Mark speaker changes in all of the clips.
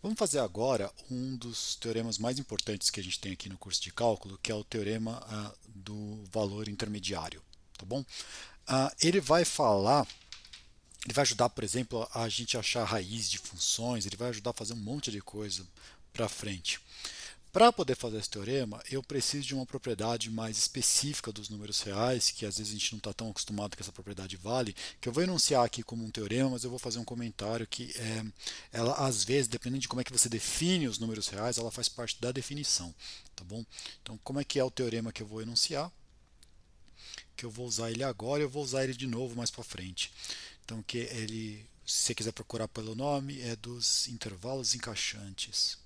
Speaker 1: Vamos fazer agora um dos teoremas mais importantes que a gente tem aqui no curso de cálculo, que é o teorema do valor intermediário, tá bom? Ele vai falar, ele vai ajudar, por exemplo, a gente achar a raiz de funções, ele vai ajudar a fazer um monte de coisa para frente. Para poder fazer esse teorema, eu preciso de uma propriedade mais específica dos números reais, que às vezes a gente não está tão acostumado que essa propriedade vale, que eu vou enunciar aqui como um teorema, mas eu vou fazer um comentário que ela, às vezes, dependendo de como é que você define os números reais, ela faz parte da definição, tá bom? Então, como é que é o teorema que eu vou enunciar? Que eu vou usar ele agora e eu vou usar ele de novo mais para frente. Então, que ele, se você quiser procurar pelo nome, é dos intervalos encaixantes.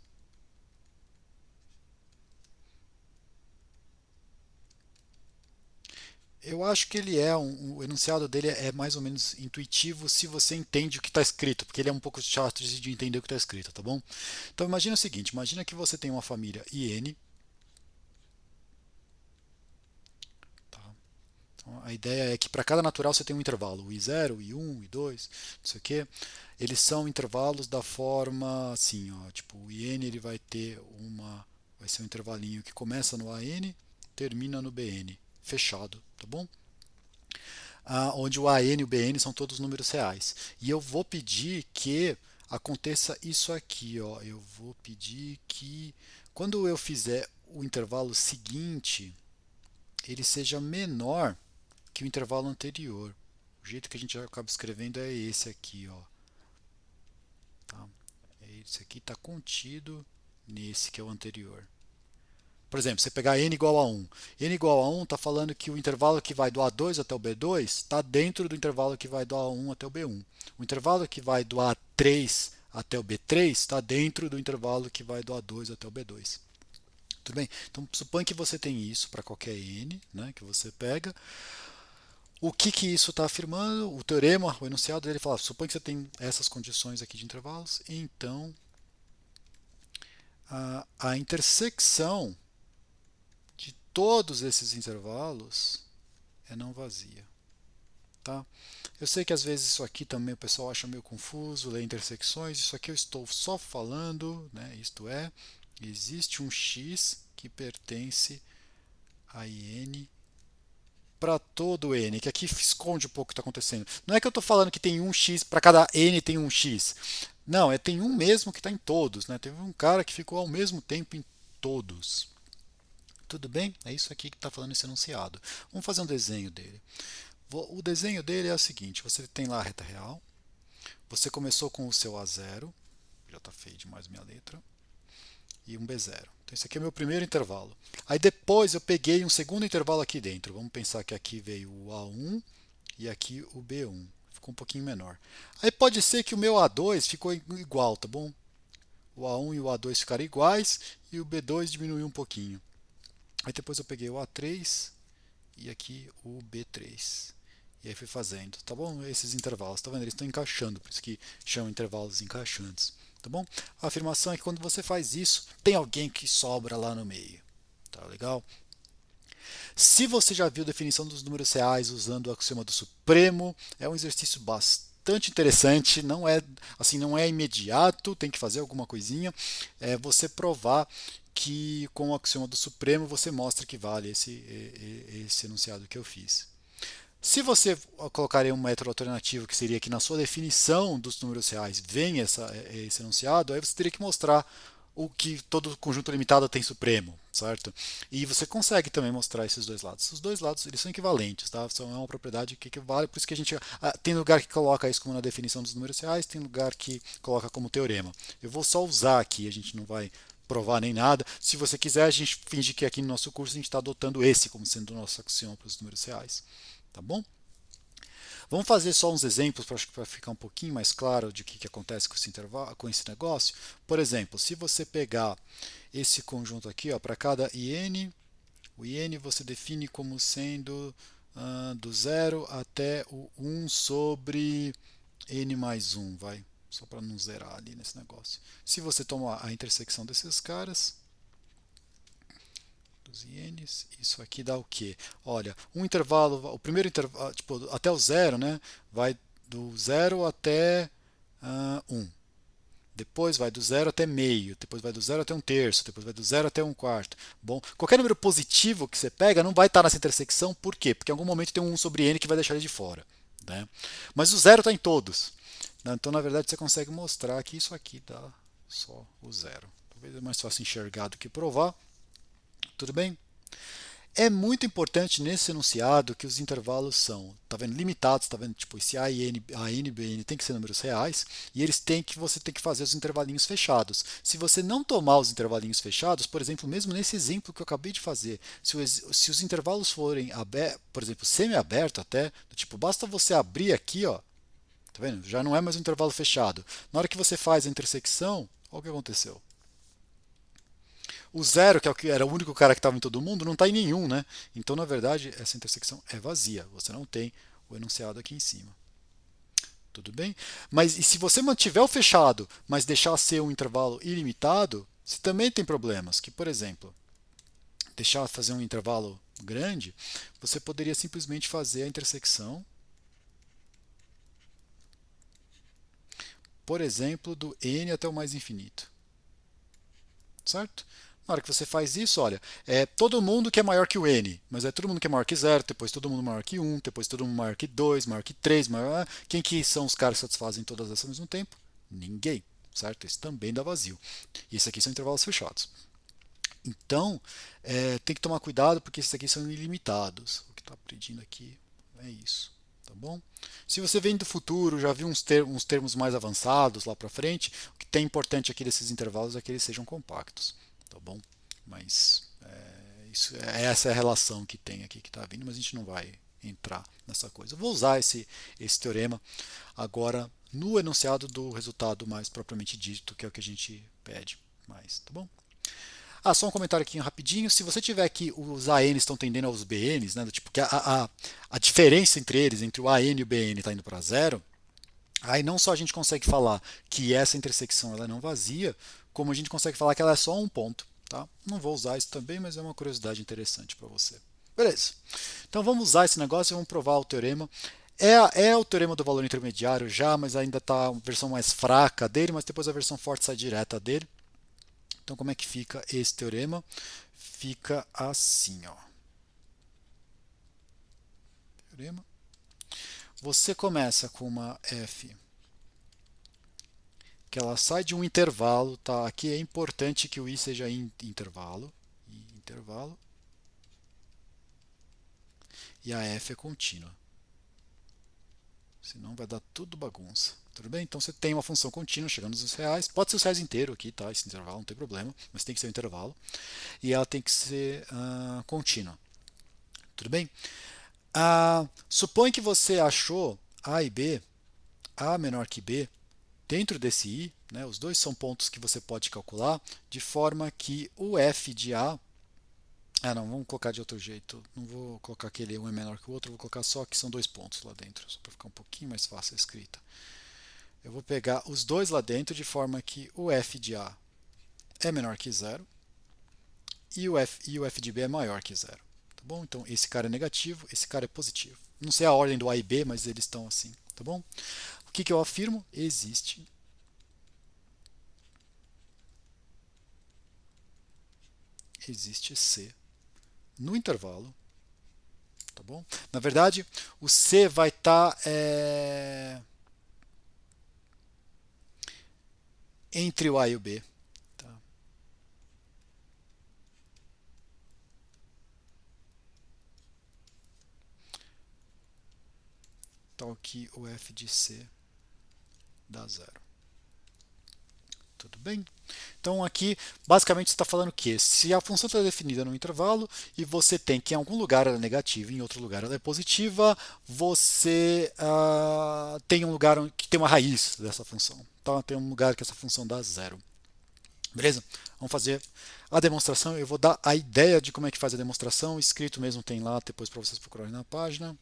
Speaker 1: Eu acho que ele o enunciado dele é mais ou menos intuitivo se você entende o que está escrito, porque ele é um pouco chato de entender o que está escrito, tá bom? Então imagina o seguinte, imagina que você tem uma família IN, tá? Então, a ideia é que para cada natural você tem um intervalo, o I0, o I1, o I2, não sei o quê. Eles são intervalos da forma assim, ó, tipo, o IN ele vai ser um intervalinho que começa no AN, termina no BN, fechado, tá bom? Onde o AN e o BN são todos números reais. E eu vou pedir que aconteça isso aqui, ó. Eu vou pedir que quando eu fizer o intervalo seguinte, ele seja menor que o intervalo anterior. O jeito que a gente acaba escrevendo é esse aqui, ó. Tá? Esse aqui está contido nesse que é o anterior. Por exemplo, você pegar n igual a 1. N igual a 1 está falando que o intervalo que vai do A2 até o B2 está dentro do intervalo que vai do A1 até o B1. O intervalo que vai do A3 até o B3 está dentro do intervalo que vai do A2 até o B2. Tudo bem? Então, suponha que você tem isso para qualquer n, né, que você pega. O que isso está afirmando? O teorema, o enunciado dele fala, suponha que você tem essas condições aqui de intervalos, então a intersecção de todos esses intervalos é não vazia. Tá? Eu sei que às vezes isso aqui também o pessoal acha meio confuso, ler intersecções, isso aqui eu estou só falando, né? Isto é, existe um x que pertence a n para todo n, que aqui esconde um pouco o que está acontecendo. Não é que eu estou falando que tem um x, para cada n tem um x. Não, tem um mesmo que está em todos. Né? Teve um cara que ficou ao mesmo tempo em todos. Tudo bem? É isso aqui que está falando esse enunciado. Vamos fazer um desenho dele. O desenho dele é o seguinte: você tem lá a reta real, você começou com o seu A0, já está feio demais minha letra, e um B0. Então, esse aqui é o meu primeiro intervalo. Aí depois eu peguei um segundo intervalo aqui dentro. Vamos pensar que aqui veio o A1 e aqui o B1. Ficou um pouquinho menor. Aí pode ser que o meu A2 ficou igual, tá bom? O A1 e o A2 ficaram iguais e o B2 diminuiu um pouquinho. Aí depois eu peguei o A3 e aqui o B3. E aí fui fazendo, tá bom? Esses intervalos, tá vendo? Eles estão encaixando, por isso que chamam intervalos encaixantes, tá bom? A afirmação é que quando você faz isso, tem alguém que sobra lá no meio, tá legal? Se você já viu a definição dos números reais usando o axioma do supremo, é um exercício bastante interessante, não é assim, não é imediato, tem que fazer alguma coisinha, é você provar que com o axioma do supremo você mostra que vale esse enunciado que eu fiz. Se você colocar um método alternativo, que seria que na sua definição dos números reais vem esse enunciado, aí você teria que mostrar o que todo conjunto limitado tem supremo, certo? E você consegue também mostrar esses dois lados. Os dois lados eles são equivalentes, tá? São uma propriedade que equivale, por isso que a gente tem lugar que coloca isso como na definição dos números reais, tem lugar que coloca como teorema. Eu vou só usar aqui, a gente não vai provar nem nada. Se você quiser, a gente finge que aqui no nosso curso a gente está adotando esse como sendo o nosso axioma para os números reais. Tá bom? Vamos fazer só uns exemplos para ficar um pouquinho mais claro de o que acontece com esse negócio. Por exemplo, se você pegar esse conjunto aqui, para cada IN, o IN você define como sendo do 0 até o 1 sobre N mais 1, vai. Só para não zerar ali nesse negócio. Se você tomar a intersecção desses caras, dos ienes, isso aqui dá o quê? Olha, um intervalo, o primeiro intervalo, tipo, até o zero, né? Vai do zero até 1. depois vai do zero até meio, depois vai do zero até um terço, depois vai do zero até um quarto. Bom, qualquer número positivo que você pega não vai estar nessa intersecção, por quê? Porque em algum momento tem um 1 sobre n que vai deixar ele de fora. Né? Mas o zero está em todos. Né? Então, na verdade, você consegue mostrar que isso aqui dá só o zero. Talvez é mais fácil enxergar do que provar. Tudo bem? É muito importante nesse enunciado que os intervalos são, tá vendo, limitados, tá vendo, tipo, esse a n e b n tem que ser números reais e eles têm que você tem que fazer os intervalinhos fechados. Se você não tomar os intervalinhos fechados, por exemplo, mesmo nesse exemplo que eu acabei de fazer, se os intervalos forem, por exemplo, semi-aberto até, do tipo, basta você abrir aqui, ó, tá vendo? Já não é mais um intervalo fechado. Na hora que você faz a intersecção, olha o que aconteceu. O zero, que é o que era o único cara que estava em todo mundo, não está em nenhum, né? Então, na verdade, essa intersecção é vazia. Você não tem o enunciado aqui em cima. Tudo bem? Mas e se você mantiver o fechado, mas deixar ser um intervalo ilimitado, você também tem problemas. Que, por exemplo, deixar fazer um intervalo grande, você poderia simplesmente fazer a intersecção, por exemplo, do n até o mais infinito. Certo? Na hora que você faz isso, olha, é todo mundo que é maior que o n, mas é todo mundo que é maior que zero, depois todo mundo maior que 1, depois todo mundo maior que 2, maior que 3, maior... Quem que são os caras que satisfazem todas essas ao mesmo tempo? Ninguém, certo? Esse também dá vazio. E esse aqui são intervalos fechados. Então, tem que tomar cuidado porque esses aqui são ilimitados. O que está pedindo aqui é isso, tá bom? Se você vem do futuro, já viu uns termos mais avançados lá para frente, o que tem importante aqui desses intervalos é que eles sejam compactos, tá bom? Mas essa é a relação que tem aqui que está vindo, mas a gente não vai entrar nessa coisa. Eu vou usar esse teorema agora no enunciado do resultado mais propriamente dito, que é o que a gente pede mais, tá bom? Só um comentário aqui rapidinho. Se você tiver que os ANs estão tendendo aos BNs, né, do tipo que a diferença entre eles, entre o AN e o BN está indo para zero, aí não só a gente consegue falar que essa intersecção ela é não vazia, como a gente consegue falar que ela é só um ponto. Tá? Não vou usar isso também, mas é uma curiosidade interessante para você. Beleza. Então vamos usar esse negócio e vamos provar o teorema. É o teorema do valor intermediário já, mas ainda está a versão mais fraca dele, mas depois a versão forte sai direta dele. Então, como é que fica esse teorema? Fica assim, ó. Teorema. Você começa com uma f que ela sai de um intervalo, tá? Aqui é importante que o i seja intervalo, e a f é contínua. Senão vai dar tudo bagunça. Tudo bem? Então você tem uma função contínua chegando nos reais. Pode ser os reais inteiro aqui, tá? Esse intervalo não tem problema, mas tem que ser um intervalo. E ela tem que ser contínua. Tudo bem? Supõe que você achou A e B, A menor que B, dentro desse I, né, os dois são pontos que você pode calcular, de forma que o f de A. Não, vamos colocar de outro jeito. Não vou colocar que ele um é menor que o outro, vou colocar só que são dois pontos lá dentro, só para ficar um pouquinho mais fácil a escrita. Eu vou pegar os dois lá dentro de forma que o f de A é menor que zero e o f de B é maior que zero. Tá bom? Então esse cara é negativo, esse cara é positivo. Não sei a ordem do A e B, mas eles estão assim. Tá bom? O que eu afirmo? Existe C no intervalo, tá bom? Na verdade, o C vai estar entre o A e o B. Tá? Tal que o f de C dá zero. Tudo bem? Então aqui, basicamente, você está falando que se a função está definida no intervalo e você tem que em algum lugar ela é negativa, em outro lugar ela é positiva, você tem um lugar que tem uma raiz dessa função. Então tem um lugar que essa função dá zero. Beleza? Vamos fazer a demonstração. Eu vou dar a ideia de como é que faz a demonstração. Escrito mesmo tem lá, depois para vocês procurarem na página.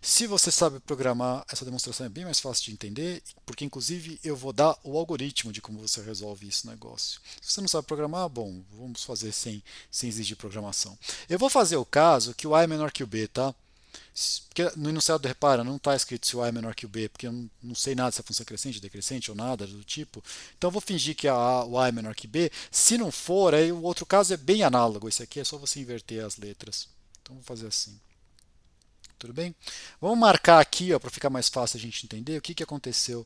Speaker 1: Se você sabe programar, essa demonstração é bem mais fácil de entender, porque inclusive eu vou dar o algoritmo de como você resolve esse negócio. Se você não sabe programar, bom, vamos fazer sem exigir programação. Eu vou fazer o caso que o A é menor que o B, tá? Porque no enunciado, repara, não está escrito se o A é menor que o B, porque eu não sei nada se é função crescente, decrescente ou nada do tipo. Então eu vou fingir que o A é menor que B. Se não for, aí o outro caso é bem análogo. Esse aqui é só você inverter as letras. Então vou fazer assim. Tudo bem? Vamos marcar aqui para ficar mais fácil a gente entender o que aconteceu.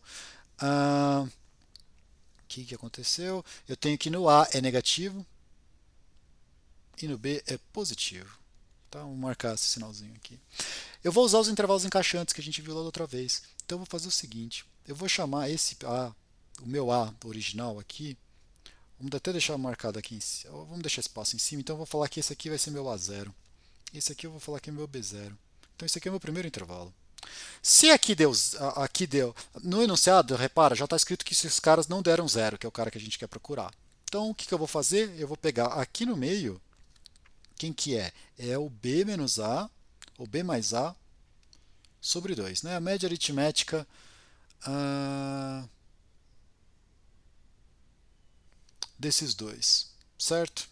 Speaker 1: O que aconteceu? Eu tenho que no A é negativo e no B é positivo. Tá? Vamos marcar esse sinalzinho aqui. Eu vou usar os intervalos encaixantes que a gente viu lá da outra vez. Então eu vou fazer o seguinte, eu vou chamar esse A, o meu A original aqui, vamos até deixar marcado aqui, vamos deixar espaço em cima, então eu vou falar que esse aqui vai ser meu A0. Esse aqui eu vou falar que é meu B0. Então esse aqui é o meu primeiro intervalo. Se aqui deu, no enunciado, repara, já está escrito que esses caras não deram zero, que é o cara que a gente quer procurar. Então o que eu vou fazer? Eu vou pegar aqui no meio, quem que é? É o B menos A, ou B mais A, sobre 2. Né? A média aritmética desses dois, certo?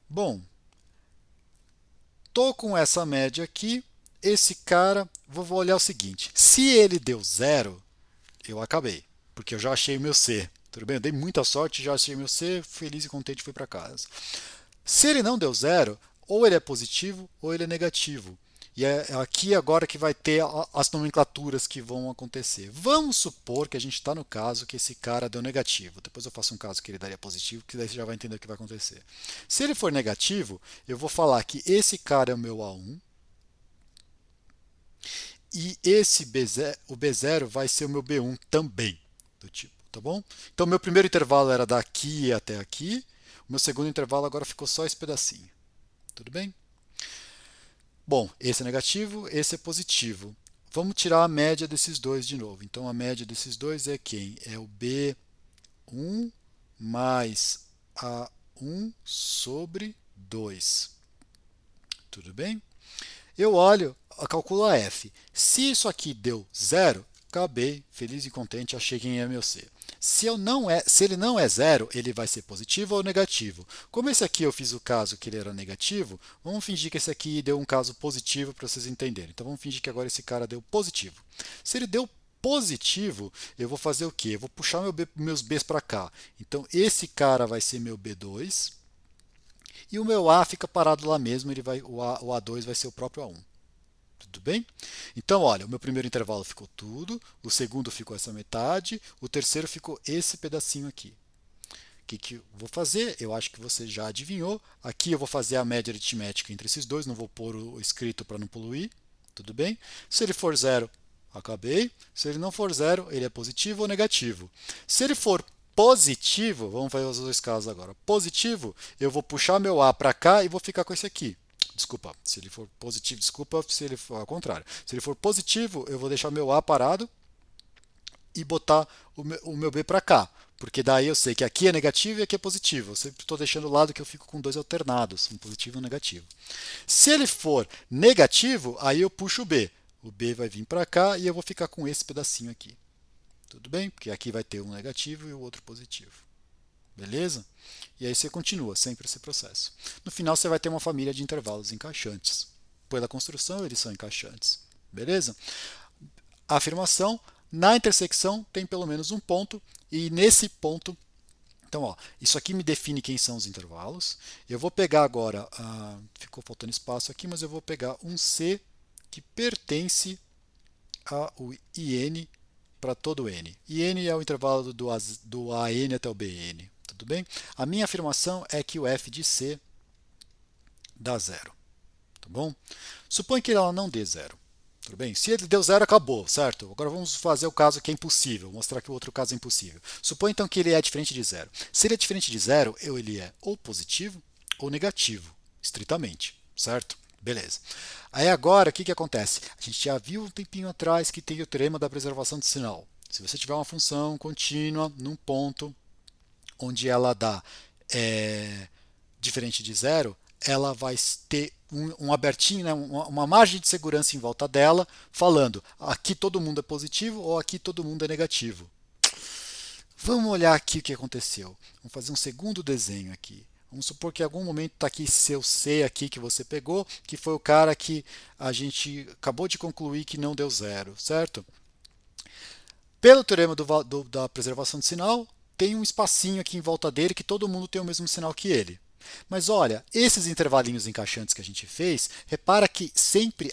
Speaker 1: Bom, tô com essa média aqui, esse cara, vou olhar o seguinte, se ele deu zero, eu acabei, porque eu já achei o meu C. Tudo bem? Eu dei muita sorte, já achei meu C, feliz e contente fui para casa. Se ele não deu zero, ou ele é positivo ou ele é negativo. E é aqui agora que vai ter as nomenclaturas que vão acontecer. Vamos supor que a gente está no caso que esse cara deu negativo. Depois eu faço um caso que ele daria positivo, que daí você já vai entender o que vai acontecer. Se ele for negativo, eu vou falar que esse cara é o meu A1 e esse B0, o B0 vai ser o meu B1 também, do tipo, tá bom? Então meu primeiro intervalo era daqui até aqui, o meu segundo intervalo agora ficou só esse pedacinho. Tudo bem? Bom, esse é negativo, esse é positivo. Vamos tirar a média desses dois de novo. Então a média desses dois é quem? É o B1 mais A1 sobre 2. Tudo bem? Eu olho, calculo a F. Se isso aqui deu zero, acabei, feliz e contente, achei quem é meu C. Se ele não é zero, ele vai ser positivo ou negativo. Como esse aqui eu fiz o caso que ele era negativo, vamos fingir que esse aqui deu um caso positivo para vocês entenderem. Então vamos fingir que agora esse cara deu positivo. Se ele deu positivo, eu vou fazer o quê? Eu vou puxar meus Bs para cá. Então esse cara vai ser meu B2 e o meu A fica parado lá mesmo, o A2 vai ser o próprio A1. Tudo bem? Então, olha, o meu primeiro intervalo ficou tudo, o segundo ficou essa metade, o terceiro ficou esse pedacinho aqui. O que eu vou fazer? Eu acho que você já adivinhou. Aqui eu vou fazer a média aritmética entre esses dois, não vou pôr o escrito para não poluir. Tudo bem? Se ele for zero, acabei. Se ele não for zero, ele é positivo ou negativo. Se ele for positivo, vamos fazer os dois casos agora. Positivo, eu vou puxar meu A para cá e vou ficar com esse aqui. Desculpa, se ele for positivo, desculpa, se ele for ao contrário. Se ele for positivo, eu vou deixar meu A parado e botar o meu B para cá. Porque daí eu sei que aqui é negativo e aqui é positivo. Eu sempre estou deixando o lado que eu fico com dois alternados, um positivo e um negativo. Se ele for negativo, aí eu puxo o B. O B vai vir para cá e eu vou ficar com esse pedacinho aqui. Tudo bem? Porque aqui vai ter um negativo e o outro positivo. Beleza? E aí você continua sempre esse processo. No final você vai ter uma família de intervalos encaixantes. Pela construção eles são encaixantes. Beleza? A afirmação, na intersecção tem pelo menos um ponto e nesse ponto, então ó, isso aqui me define quem são os intervalos. Eu vou pegar agora, ficou faltando espaço aqui, mas eu vou pegar um C que pertence ao IN para todo N. E N é o intervalo do AN até o BN. Tudo bem? A minha afirmação é que o f de C dá zero. Tá bom? Suponha que ela não dê zero. Tudo bem? Se ele deu zero, acabou, certo? Agora vamos fazer o caso que é impossível, mostrar que o outro caso é impossível. Suponha então que ele é diferente de zero. Se ele é diferente de zero, ele é ou positivo ou negativo, estritamente, certo? Beleza. Aí agora, o que acontece? A gente já viu um tempinho atrás que tem o teorema da preservação do sinal. Se você tiver uma função contínua num ponto onde ela dá diferente de zero, ela vai ter um abertinho, né, uma margem de segurança em volta dela, falando aqui todo mundo é positivo ou aqui todo mundo é negativo. Vamos olhar aqui o que aconteceu. Vamos fazer um segundo desenho aqui. Vamos supor que em algum momento está aqui seu C aqui que você pegou, que foi o cara que a gente acabou de concluir que não deu zero, certo? Pelo teorema da preservação de sinal, tem um espacinho aqui em volta dele que todo mundo tem o mesmo sinal que ele. Mas olha, esses intervalinhos encaixantes que a gente fez, repara que sempre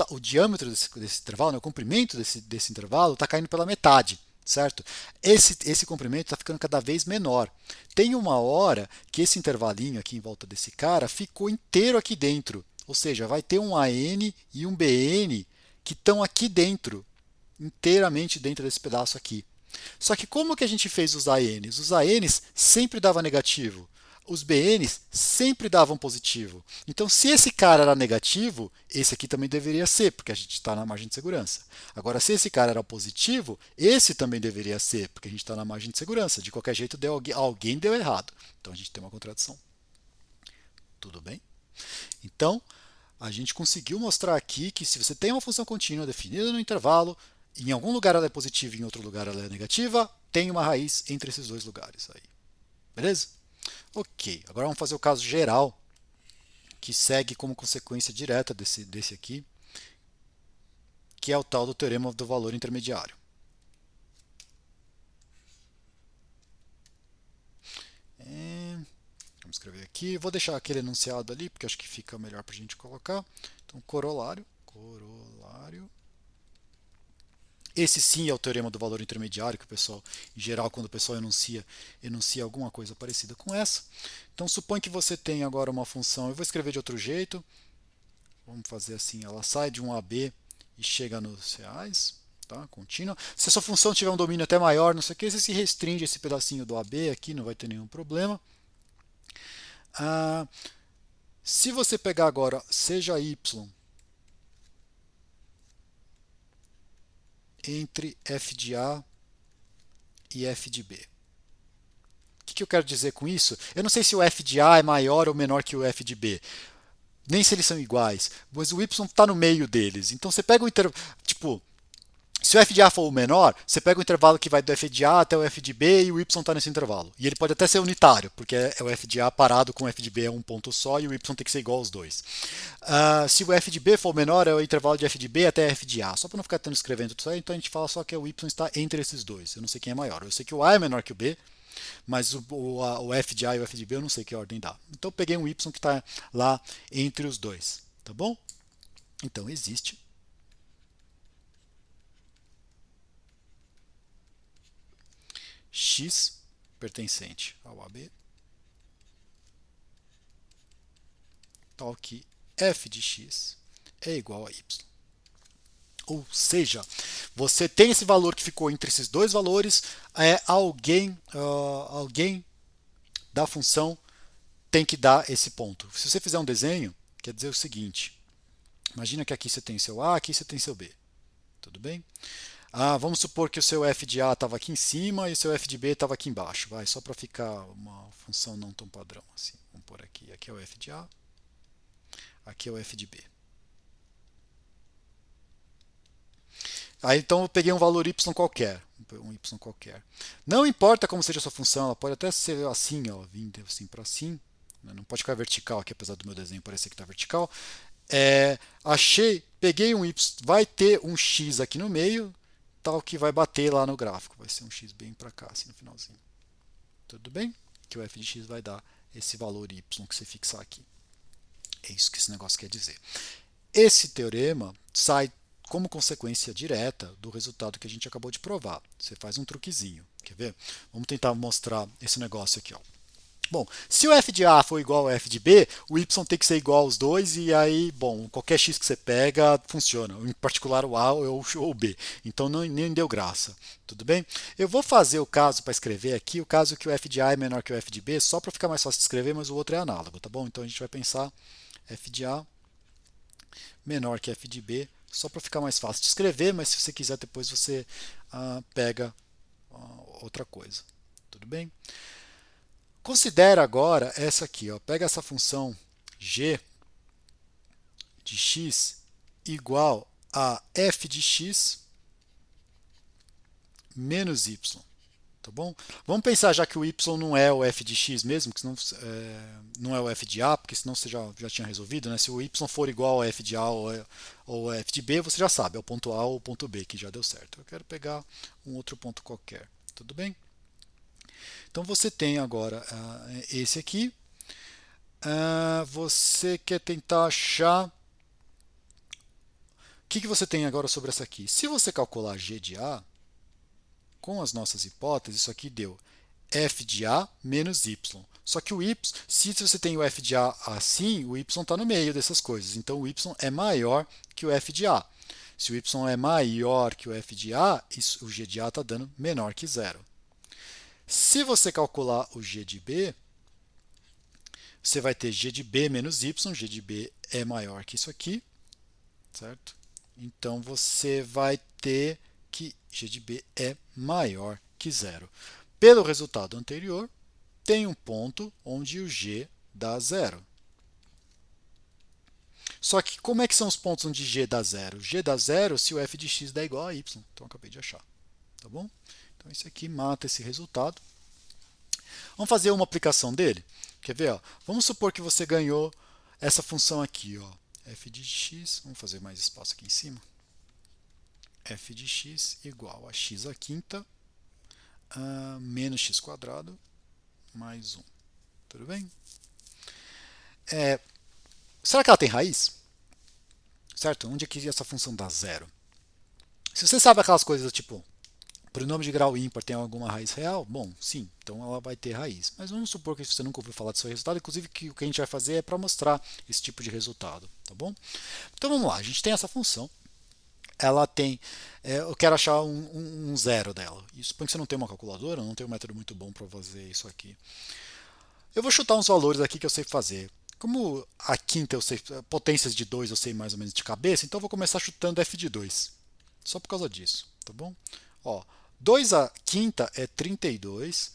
Speaker 1: o diâmetro desse intervalo, né, o comprimento desse intervalo está caindo pela metade, certo? Esse comprimento está ficando cada vez menor. Tem uma hora que esse intervalinho aqui em volta desse cara ficou inteiro aqui dentro, ou seja, vai ter um AN e um BN que estão aqui dentro, inteiramente dentro desse pedaço aqui. Só que como que a gente fez os ANs? Os ANs sempre davam negativo. Os BNs sempre davam positivo. Então, se esse cara era negativo, esse aqui também deveria ser, porque a gente está na margem de segurança. Agora, se esse cara era positivo, esse também deveria ser, porque a gente está na margem de segurança. De qualquer jeito, alguém deu errado. Então, a gente tem uma contradição. Tudo bem? Então, a gente conseguiu mostrar aqui que se você tem uma função contínua definida no intervalo, em algum lugar ela é positiva e em outro lugar ela é negativa, tem uma raiz entre esses dois lugares aí. Beleza? Ok, agora vamos fazer o caso geral, que segue como consequência direta desse aqui, que é o tal do teorema do valor intermediário. Vamos escrever aqui, vou deixar aquele enunciado ali, porque acho que fica melhor para a gente colocar. Então, corolário. Esse sim é o teorema do valor intermediário, que o pessoal, em geral, quando o pessoal enuncia alguma coisa parecida com essa. Então, supõe que você tem agora uma função, eu vou escrever de outro jeito, vamos fazer assim, ela sai de um AB e chega nos reais, tá? Contínua. Se a sua função tiver um domínio até maior, não sei o que, você se restringe esse pedacinho do AB aqui, não vai ter nenhum problema. Se você pegar agora, seja y entre f de A e f de B. O que eu quero dizer com isso? Eu não sei se o f de A é maior ou menor que o f de B, nem se eles são iguais, mas o y está no meio deles. Então você pega o intervalo, tipo, se o f de A for o menor, você pega o intervalo que vai do f de A até o f de B e o y está nesse intervalo. E ele pode até ser unitário, porque é o f de A parado com o f de B é um ponto só e o y tem que ser igual aos dois. Se o f de B for o menor, é o intervalo de f de B até f de A. Só para não ficar tendo escrevendo tudo isso aí, então a gente fala só que o y está entre esses dois. Eu não sei quem é maior. Eu sei que o A é menor que o B, mas o f de A e o f de B eu não sei que ordem dá. Então eu peguei um y que está lá entre os dois. Tá bom? Então existe x pertencente ao AB, tal que f de x é igual a y. Ou seja, você tem esse valor que ficou entre esses dois valores, alguém da função tem que dar esse ponto. Se você fizer um desenho, quer dizer o seguinte, imagina que aqui você tem seu A, aqui você tem seu B. Tudo bem? Vamos supor que o seu f de A estava aqui em cima e o seu f de B estava aqui embaixo. Vai, só para ficar uma função não tão padrão. Assim. Vamos por aqui. Aqui é o f de A, aqui é o f de B. Aí então eu peguei um valor y qualquer. Não importa como seja a sua função, ela pode até ser assim, ó, vindo assim para assim. Não pode ficar vertical aqui, apesar do meu desenho parecer que está vertical. Peguei um y, vai ter um x aqui no meio, tal que vai bater lá no gráfico. Vai ser um x bem para cá, assim no finalzinho. Tudo bem? Que o f de x vai dar esse valor y que você fixar aqui. É isso que esse negócio quer dizer. Esse teorema sai como consequência direta do resultado que a gente acabou de provar. Você faz um truquezinho. Quer ver? Vamos tentar mostrar esse negócio aqui. Ó. Bom, se o f de A for igual ao f de B, o y tem que ser igual aos dois, e aí, bom, qualquer x que você pega funciona, em particular o A ou o B. Então nem deu graça. Tudo bem? Eu vou fazer o caso para escrever aqui, o caso que o f de A é menor que o f de B, só para ficar mais fácil de escrever, mas o outro é análogo, tá bom? Então a gente vai pensar f de A menor que f de B, só para ficar mais fácil de escrever, mas se você quiser depois você pega outra coisa. Tudo bem? Considera agora essa aqui, ó, pega essa função g de x igual a f de x menos y. Tá bom? Vamos pensar já que o y não é o f de x mesmo, que senão não é o f de a, porque senão você já tinha resolvido, né? Se o y for igual ao f de a ou f de b, você já sabe, é o ponto a ou o ponto b, que já deu certo. Eu quero pegar um outro ponto qualquer, tudo bem? Então você tem agora esse aqui. Você quer tentar achar... O que você tem agora sobre essa aqui? Se você calcular g de a, com as nossas hipóteses, isso aqui deu f de a menos y. Só que o y, se você tem o f de a assim, o y está no meio dessas coisas. Então o y é maior que o f de a. Se o y é maior que o f de a, o g de a está dando menor que zero. Se você calcular o g de b, você vai ter g de b menos y, g de b é maior que isso aqui, certo? Então você vai ter que g de b é maior que zero. Pelo resultado anterior, tem um ponto onde o g dá zero. Só que como é que são os pontos onde g dá zero? G dá zero se o f de x dá igual a y. Então, acabei de achar. Tá bom? Então, isso aqui mata esse resultado. Vamos fazer uma aplicação dele? Quer ver? Ó? Vamos supor que você ganhou essa função aqui. Ó, f de x, vamos fazer mais espaço aqui em cima. F de x igual a x à quinta menos x quadrado mais 1. Tudo bem? Será que ela tem raiz? Certo? Onde é que essa função dá zero? Se você sabe aquelas coisas tipo polinômio de grau ímpar tem alguma raiz real? Bom, sim, então ela vai ter raiz. Mas vamos supor que você nunca ouviu falar do seu resultado, inclusive que o que a gente vai fazer é para mostrar esse tipo de resultado, tá bom? Então vamos lá, a gente tem essa função. Ela tem, eu quero achar um zero dela. E suponho que você não tem uma calculadora, não tem um método muito bom para fazer isso aqui. Eu vou chutar uns valores aqui que eu sei fazer. Como a quinta eu sei, potências de 2 eu sei mais ou menos de cabeça, então eu vou começar chutando f de 2. Só por causa disso, tá bom? Ó, 2 a quinta é 32,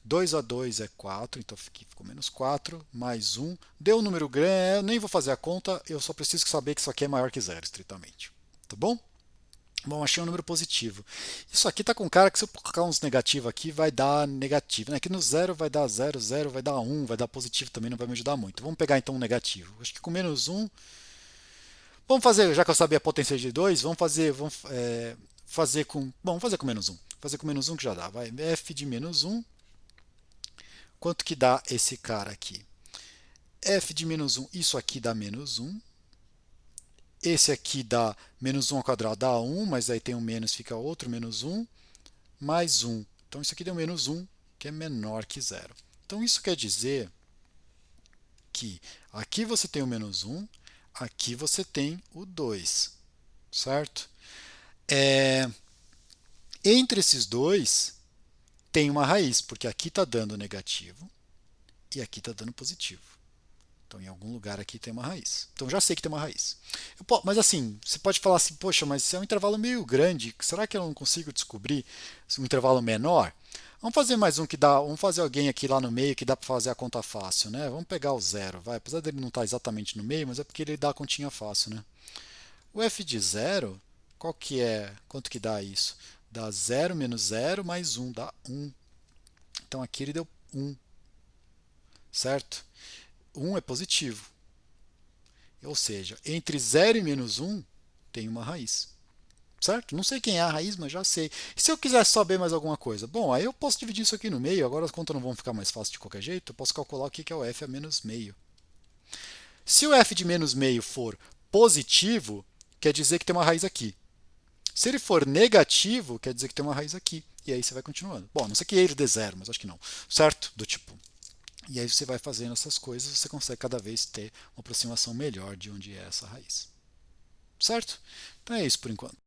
Speaker 1: 2 a 2 é 4, então aqui ficou menos 4, mais 1. Deu um número grande, eu nem vou fazer a conta, eu só preciso saber que isso aqui é maior que zero, estritamente. Tá bom? Bom, achei um número positivo. Isso aqui está com cara que se eu colocar uns negativos aqui, vai dar negativo. Né? Aqui no zero vai dar 0, 0 vai dar 1, vai dar positivo também, não vai me ajudar muito. Vamos pegar então um negativo. Acho que com menos 1... Vamos fazer, já que eu sabia a potência de 2, fazer com... Bom, vamos fazer com menos 1. Fazer com menos 1 que já dá. Vai, f de menos 1. Quanto que dá esse cara aqui? F de menos 1, isso aqui dá menos 1. Esse aqui dá menos 1 ao quadrado, dá 1, mas aí tem um menos, fica outro menos 1, mais 1. Então, isso aqui deu menos 1, que é menor que zero. Então, isso quer dizer que aqui você tem o menos 1, aqui você tem o 2, certo? Entre esses dois, tem uma raiz, porque aqui está dando negativo e aqui está dando positivo. Então, em algum lugar aqui tem uma raiz. Então, já sei que tem uma raiz. Mas assim, você pode falar assim, poxa, mas se é um intervalo meio grande, será que eu não consigo descobrir um intervalo menor? Vamos fazer mais um que dá, vamos fazer alguém aqui lá no meio que dá para fazer a conta fácil, né? Vamos pegar o zero, vai. Apesar dele não estar exatamente no meio, mas é porque ele dá a continha fácil, né? O f de zero, qual que é, quanto que dá isso? Dá 0 menos 0 mais 1, dá 1. Então aqui ele deu 1, certo? 1 é positivo. Ou seja, entre 0 e menos 1 tem uma raiz. Certo? Não sei quem é a raiz, mas já sei. E se eu quiser saber mais alguma coisa? Bom, aí eu posso dividir isso aqui no meio. Agora as contas não vão ficar mais fáceis de qualquer jeito. Eu posso calcular o que é o f a menos meio. Se o f de menos meio for positivo, quer dizer que tem uma raiz aqui. Se ele for negativo, quer dizer que tem uma raiz aqui. E aí você vai continuando. Bom, não sei que ele dê zero, mas acho que não. Certo? Do tipo... E aí você vai fazendo essas coisas, você consegue cada vez ter uma aproximação melhor de onde é essa raiz. Certo? Então é isso por enquanto.